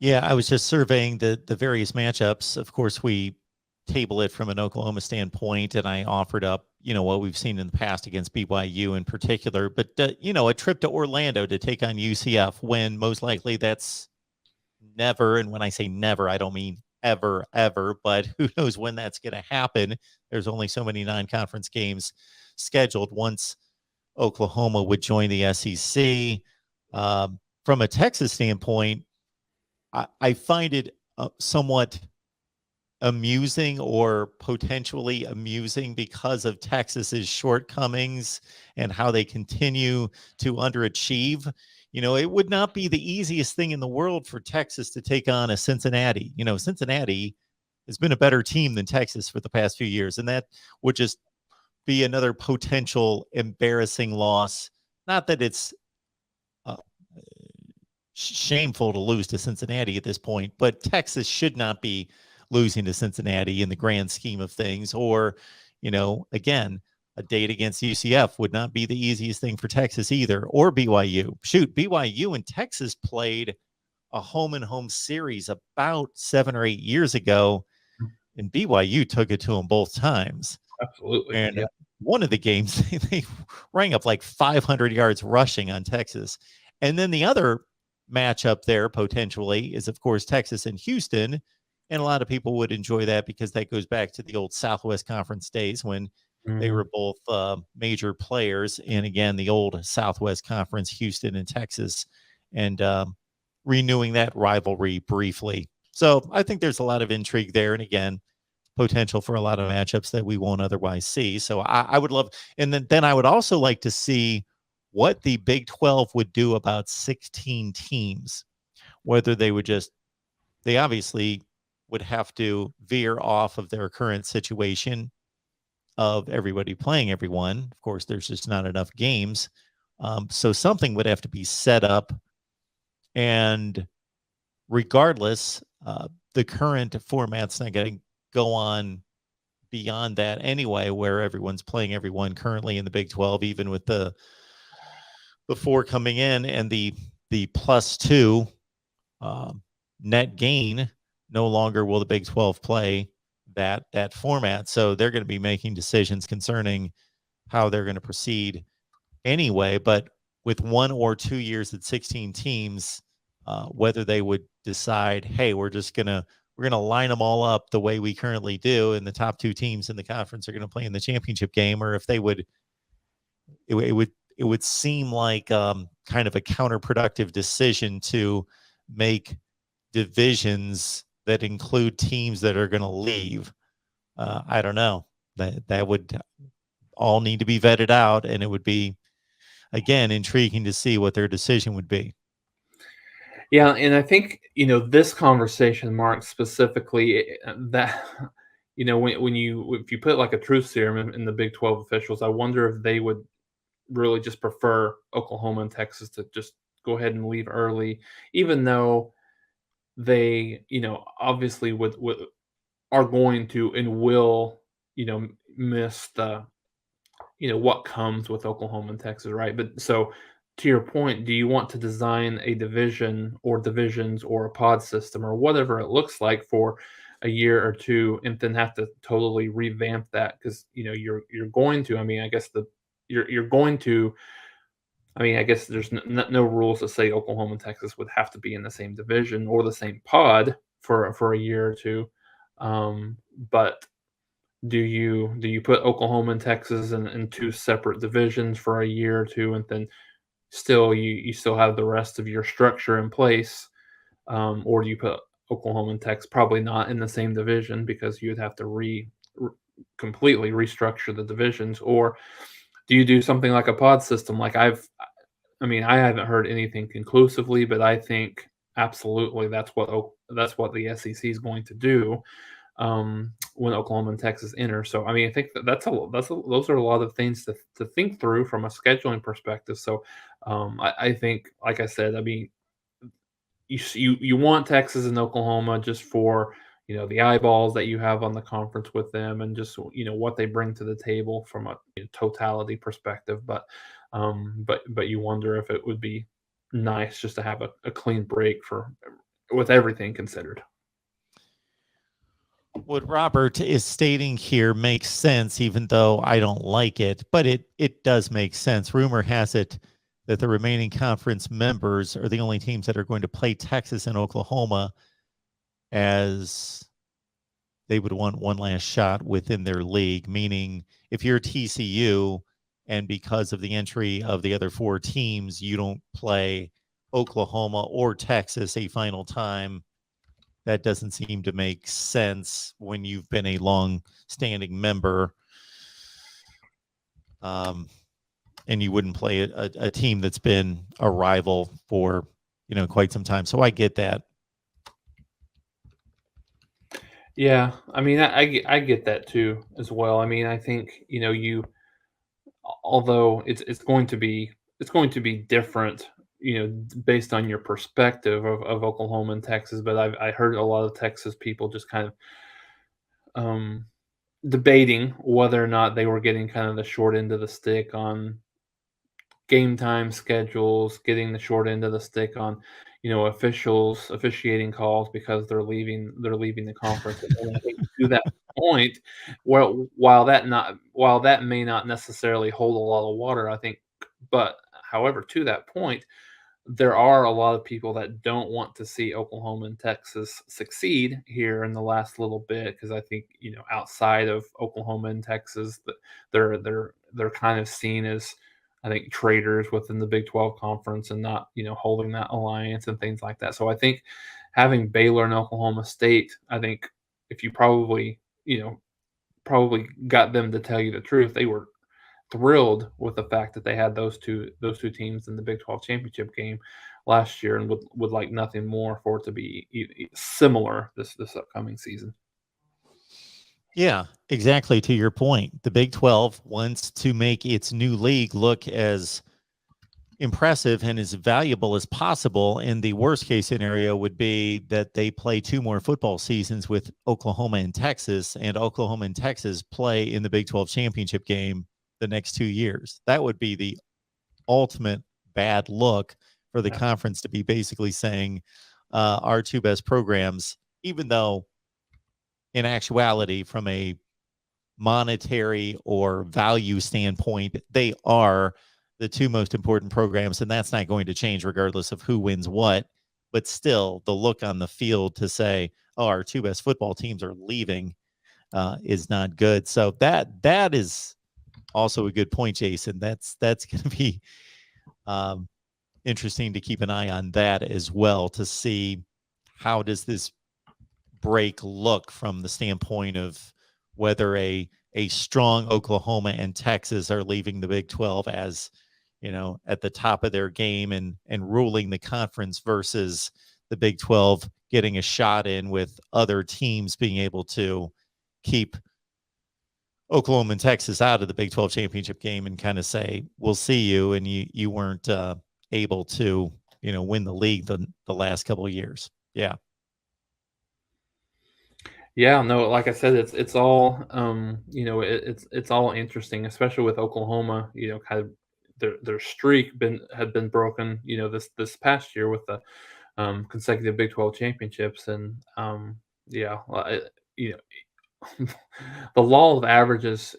Yeah, I was just surveying the various matchups. Of course, we table it from an Oklahoma standpoint, and I offered up, what we've seen in the past against BYU in particular. But a trip to Orlando to take on UCF, when most likely that's never. And when I say never, I don't mean ever, ever. But who knows when that's going to happen? There's only so many non-conference games scheduled once Oklahoma would join the SEC. From a Texas standpoint, I find it somewhat amusing or potentially amusing because of Texas's shortcomings and how they continue to underachieve. It would not be the easiest thing in the world for Texas to take on a Cincinnati. Cincinnati has been a better team than Texas for the past few years, and that would just be another potential embarrassing loss. Not that it's uh, shameful to lose to Cincinnati at this point, but Texas should not be losing to Cincinnati in the grand scheme of things. Or, again, a date against UCF would not be the easiest thing for Texas either, or BYU. Shoot, BYU and Texas played a home and home series about 7 or 8 years ago, and BYU took it to them both times. Absolutely. And Yeah. one of the games, they rang up like 500 yards rushing on Texas. And then the other matchup there potentially is, of course, Texas and Houston. And a lot of people would enjoy that because that goes back to the old Southwest Conference days when they were both major players. And again, the old Southwest Conference, Houston and Texas, and renewing that rivalry briefly. So I think there's a lot of intrigue there. And again, potential for a lot of matchups that we won't otherwise see. So I would love, and then I would also like to see what the Big 12 would do about 16 teams, whether they would they obviously would have to veer off of their current situation of everybody playing everyone. Of course, there's just not enough games. So something would have to be set up. And regardless, the current format's not going to go on beyond that anyway, where everyone's playing everyone currently in the Big 12, even with the 4 coming in and the +2 net gain. No longer will the Big 12 play that format, so they're going to be making decisions concerning how they're going to proceed anyway. But with 1 or 2 years at 16 teams, whether they would decide, hey, we're gonna line them all up the way we currently do, and the top 2 teams in the conference are going to play in the championship game, or if they would, it would seem like kind of a counterproductive decision to make divisions that include teams that are going to leave. I don't know. That would all need to be vetted out, and it would be, again, intriguing to see what their decision would be. Yeah, and I think, this conversation, Mark, specifically, that, if you put like a truth serum in the Big 12 officials, I wonder if they would really just prefer Oklahoma and Texas to just go ahead and leave early, even though they, obviously would are going to and will, miss the, what comes with Oklahoma and Texas, right? But so to your point, do you want to design a division or divisions or a pod system or whatever it looks like for a year or two, and then have to totally revamp that? Because you're going to. I mean, I guess you're going to. I mean, I guess there's no rules that say Oklahoma and Texas would have to be in the same division or the same pod for a year or two. But do you put Oklahoma and Texas in 2 separate divisions for a year or two, and then still you still have the rest of your structure in place, or do you put Oklahoma and Texas probably not in the same division because you would have to completely restructure the divisions, or do you do something like a pod system? Like I mean, I haven't heard anything conclusively, but I think absolutely that's what the SEC is going to do when Oklahoma and Texas enter. So, I mean, I think those are a lot of things to think through from a scheduling perspective. So, I think, like I said, I mean, you want Texas and Oklahoma just for the eyeballs that you have on the conference with them, and just what they bring to the table from a totality perspective. But you wonder if it would be nice just to have a clean break for with everything considered. What Robert is stating here makes sense, even though I don't like it, but it does make sense. Rumor has it that the remaining conference members are the only teams that are going to play Texas and Oklahoma, as they would want one last shot within their league. Meaning, if you're TCU and because of the entry of the other four teams, you don't play Oklahoma or Texas a final time, that doesn't seem to make sense when you've been a long-standing member, and you wouldn't play a team that's been a rival for quite some time. So I get that. Yeah, I mean, I get that too as well. I mean, I think although it's going to be different, based on your perspective of Oklahoma and Texas. But I heard a lot of Texas people just kind of debating whether or not they were getting kind of the short end of the stick on game time schedules, getting the short end of the stick on, officials officiating calls because they're leaving the conference. And I think to that point, while that may not necessarily hold a lot of water, I think, but however, to that point, there are a lot of people that don't want to see Oklahoma and Texas succeed here in the last little bit, because I think, outside of Oklahoma and Texas, that they're kind of seen as, I think, traitors within the Big 12 conference, and not, holding that alliance and things like that. So I think having Baylor and Oklahoma State, I think if you probably got them to tell you the truth, they were thrilled with the fact that they had those two teams in the Big 12 championship game last year, and would like nothing more for it to be similar this upcoming season. Yeah, exactly. To your point, the Big 12 wants to make its new league look as impressive and as valuable as possible. And the worst case scenario would be that they play two more football seasons with Oklahoma and Texas, and Oklahoma and Texas play in the Big 12 championship game the next 2 years. That would be the ultimate bad look for the conference, to be basically saying our two best programs, even though in actuality, from a monetary or value standpoint, they are the two most important programs, and that's not going to change regardless of who wins what. But still, the look on the field to say, "Oh, our two best football teams are leaving," is not good. So that is also a good point, Jason. That's going to be interesting to keep an eye on that as well, to see how does this break look from the standpoint of whether a strong Oklahoma and Texas are leaving the Big 12 as, at the top of their game and ruling the conference, versus the Big 12 getting a shot in with other teams being able to keep Oklahoma and Texas out of the Big 12 championship game and kind of say, "We'll see you," and you weren't able to, win the league the last couple of years. Yeah. Yeah, no, like I said, it's all it's all interesting, especially with Oklahoma. Kind of their streak had been broken. This past year with the consecutive Big 12 championships, and yeah, you know, the law of averages,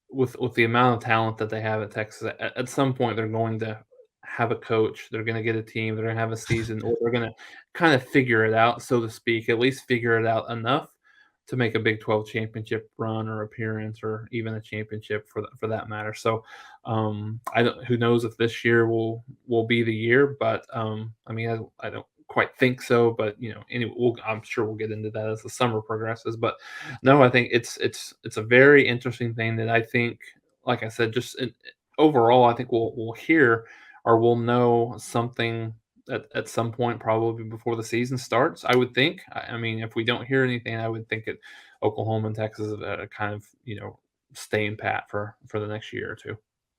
with the amount of talent that they have at Texas, at some point they're going to have a coach, they're going to get a team, they're going to have a season, or they're going to kind of figure it out, so to speak, at least figure it out enough to make a Big 12 championship run or appearance, or even a championship for that matter. So, I don't. Who knows if this year will be the year? But I mean, I don't quite think so. But anyway, I'm sure we'll get into that as the summer progresses. But no, I think it's a very interesting thing that I think, like I said, just overall, I think we'll hear, or we'll know something at some point, probably before the season starts. I would think. I mean, if we don't hear anything, I would think Oklahoma and Texas kind of staying pat for the next year or two.